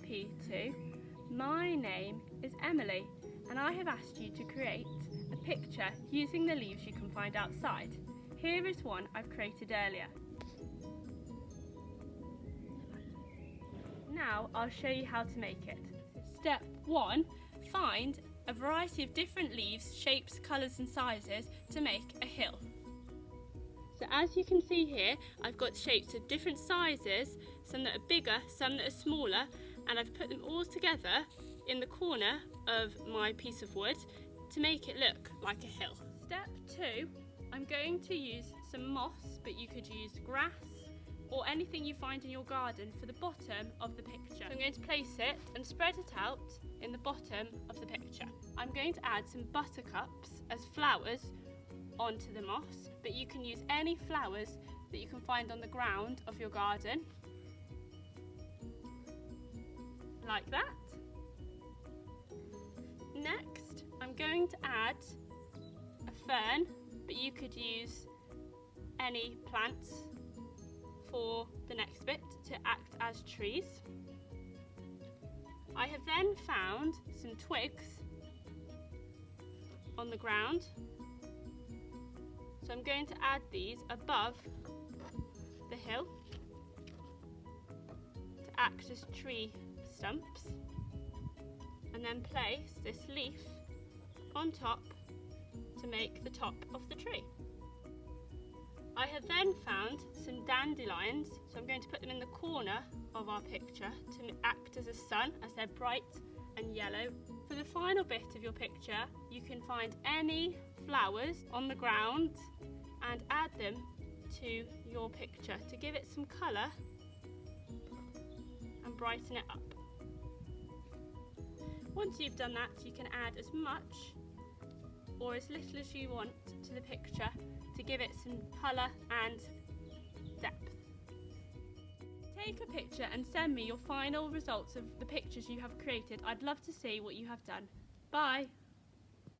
P2. My name is Emily and I have asked you to create a picture using the leaves you can find outside. Here is one I've created earlier. Now I'll show you how to make it. Step 1. Find a variety of different leaves, shapes, colours and sizes to make a hill. So as you can see here, I've got shapes of different sizes, some that are bigger, some that are smaller, and I've put them all together in the corner of my piece of wood to make it look like a hill. Step 2, I'm going to use some moss, but you could use grass or anything you find in your garden for the bottom of the picture. So I'm going to place it and spread it out in the bottom of the picture. I'm going to add some buttercups as flowers onto the moss, but you can use any flowers that you can find on the ground of your garden, like that. Next, I'm going to add a fern, but you could use any plants for the next bit to act as trees. I have then found some twigs on the ground. So I'm going to add these above the hill to act as tree stumps, and then place this leaf on top to make the top of the tree. I have then found some dandelions, so I'm going to put them in the corner of our picture to act as a sun, as they're bright and yellow. For the final bit of your picture, you can find any flowers on the ground and add them to your picture to give it some colour and brighten it up. Once you've done that, you can add as much or as little as you want to the picture to give it some colour and depth. Take a picture and send me your final results of the pictures you have created. I'd love to see what you have done. Bye!